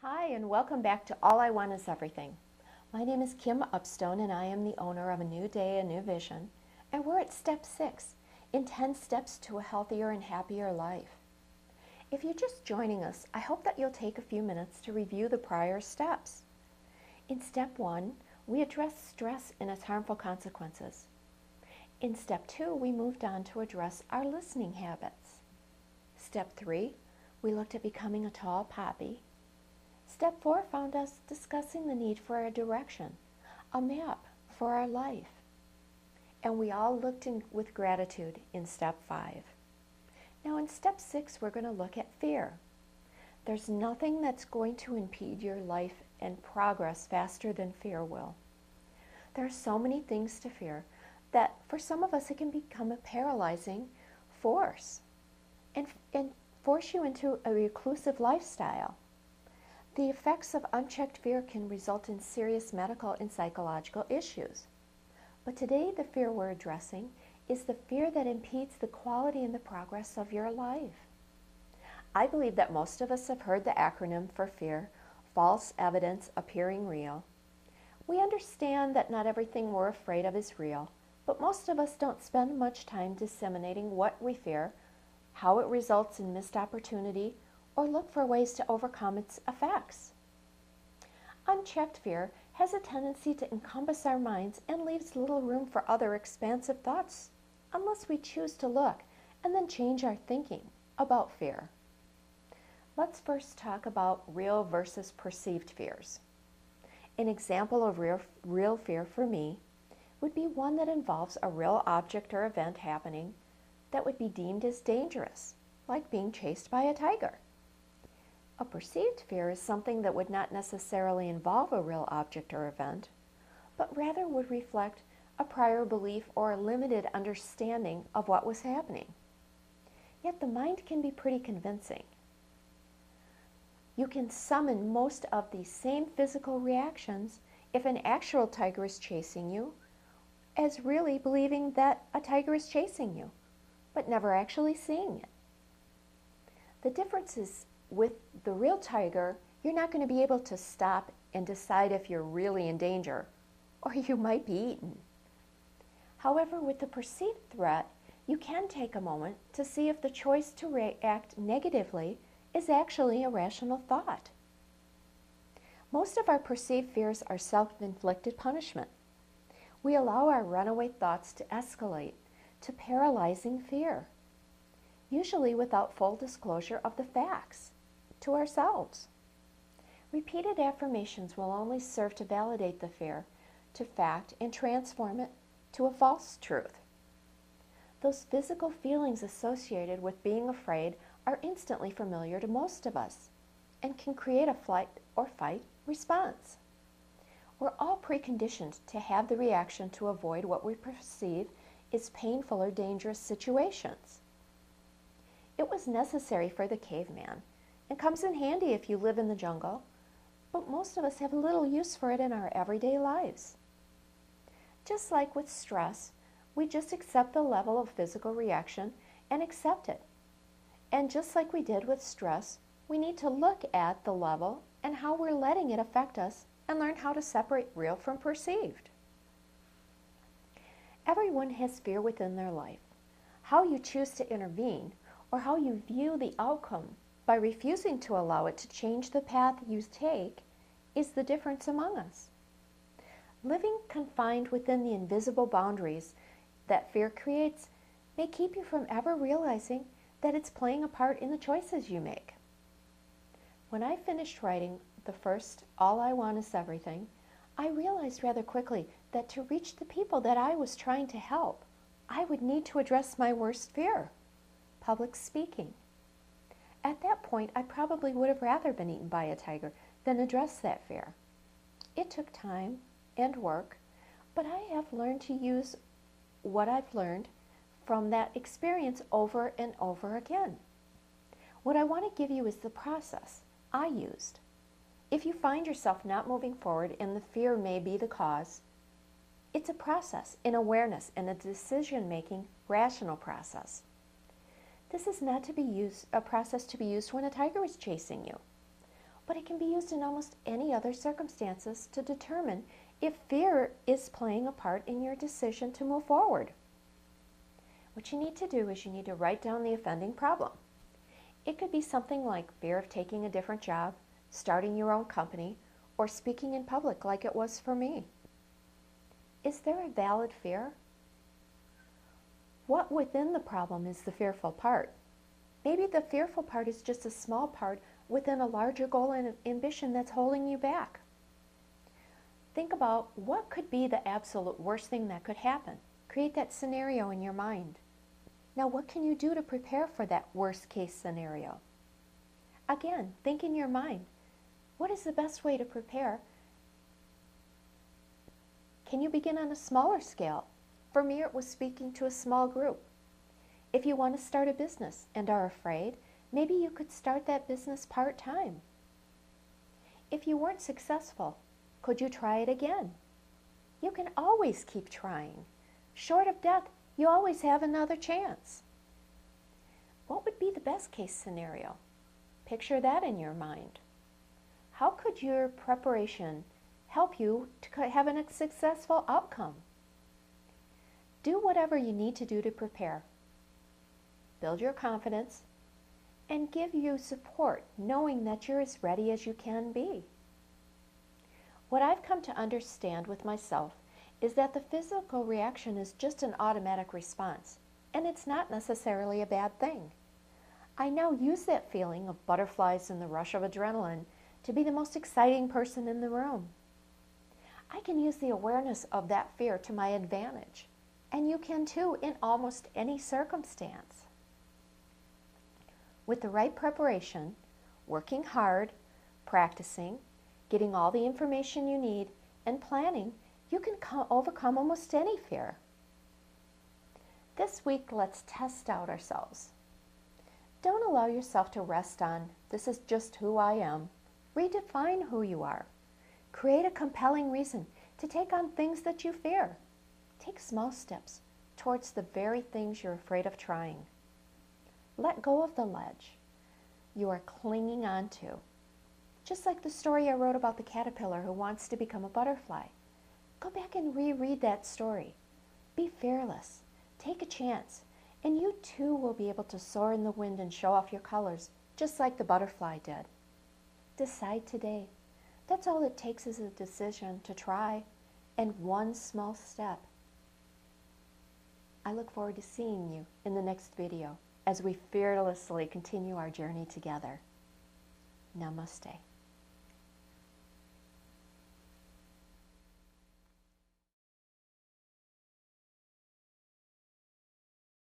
Hi, and welcome back to All I Want Is Everything. My name is Kim Upstone, and I am the owner of A New Day, A New Vision, and we're at step 6 in 10 steps to a healthier and happier life. If you're just joining us, I hope that you'll take a few minutes to review the prior steps. In step 1, we addressed stress and its harmful consequences. In step 2, we moved on to address our listening habits. Step 3, we looked at becoming a tall poppy. Step 4 found us discussing the need for a direction, a map for our life. And we all looked in with gratitude in step 5. Now in step 6, we're going to look at fear. There's nothing that's going to impede your life and progress faster than fear will. There are so many things to fear that for some of us it can become a paralyzing force and force you into a reclusive lifestyle. The effects of unchecked fear can result in serious medical and psychological issues. But today the fear we're addressing is the fear that impedes the quality and the progress of your life. I believe that most of us have heard the acronym for fear, false evidence appearing real. We understand that not everything we're afraid of is real, but most of us don't spend much time disseminating what we fear, how it results in missed opportunity, or look for ways to overcome its effects. Unchecked fear has a tendency to encompass our minds and leaves little room for other expansive thoughts unless we choose to look and then change our thinking about fear. Let's first talk about real versus perceived fears. An example of real fear for me would be one that involves a real object or event happening that would be deemed as dangerous, like being chased by a tiger. A perceived fear is something that would not necessarily involve a real object or event, but rather would reflect a prior belief or a limited understanding of what was happening. Yet the mind can be pretty convincing. You can summon most of these same physical reactions if an actual tiger is chasing you, as really believing that a tiger is chasing you, but never actually seeing it. The difference is with the real tiger, you're not going to be able to stop and decide if you're really in danger, or you might be eaten. However, with the perceived threat, you can take a moment to see if the choice to react negatively is actually a rational thought. Most of our perceived fears are self-inflicted punishment. We allow our runaway thoughts to escalate to paralyzing fear, usually without full disclosure of the facts to ourselves. Repeated affirmations will only serve to validate the fear to fact and transform it to a false truth. Those physical feelings associated with being afraid are instantly familiar to most of us and can create a flight or fight response. We're all preconditioned to have the reaction to avoid what we perceive as painful or dangerous situations. It was necessary for the caveman and comes in handy if you live in the jungle, but most of us have little use for it in our everyday lives. Just like with stress, we just accept the level of physical reaction and accept it. And just like we did with stress, we need to look at the level and how we're letting it affect us and learn how to separate real from perceived. Everyone has fear within their life. How you choose to intervene or how you view the outcome by refusing to allow it to change the path you take is the difference among us. Living confined within the invisible boundaries that fear creates may keep you from ever realizing that it's playing a part in the choices you make. When I finished writing the first All I Want Is Everything, I realized rather quickly that to reach the people that I was trying to help, I would need to address my worst fear, public speaking. At that point, I probably would have rather been eaten by a tiger than address that fear. It took time and work, but I have learned to use what I've learned from that experience over and over again. What I want to give you is the process I used. If you find yourself not moving forward and the fear may be the cause, it's a process, an awareness, and a decision-making, rational process. This is not to be used, a process to be used when a tiger is chasing you, but it can be used in almost any other circumstances to determine if fear is playing a part in your decision to move forward. What you need to do is you need to write down the offending problem. It could be something like fear of taking a different job, starting your own company, or speaking in public like it was for me. Is there a valid fear? What within the problem is the fearful part? Maybe the fearful part is just a small part within a larger goal and ambition that's holding you back. Think about what could be the absolute worst thing that could happen. Create that scenario in your mind. Now, what can you do to prepare for that worst case scenario? Again, think in your mind. What is the best way to prepare? Can you begin on a smaller scale? For me, it was speaking to a small group. If you want to start a business and are afraid, maybe you could start that business part-time. If you weren't successful, could you try it again? You can always keep trying. Short of death, you always have another chance. What would be the best case scenario? Picture that in your mind. How could your preparation help you to have a successful outcome? Do whatever you need to do to prepare. Build your confidence and give you support, knowing that you're as ready as you can be. What I've come to understand with myself is that the physical reaction is just an automatic response, and it's not necessarily a bad thing. I now use that feeling of butterflies and the rush of adrenaline to be the most exciting person in the room. I can use the awareness of that fear to my advantage, and you can too in almost any circumstance. With the right preparation, working hard, practicing, getting all the information you need, and planning, you can overcome almost any fear. This week, let's test out ourselves. Don't allow yourself to rest on, this is just who I am. Redefine who you are. Create a compelling reason to take on things that you fear. Take small steps towards the very things you're afraid of trying. Let go of the ledge you are clinging on to. Just like the story I wrote about the caterpillar who wants to become a butterfly. Go back and reread that story. Be fearless. Take a chance. And you too will be able to soar in the wind and show off your colors, just like the butterfly did. Decide today. That's all it takes is a decision to try, and one small step. I look forward to seeing you in the next video as we fearlessly continue our journey together. Namaste.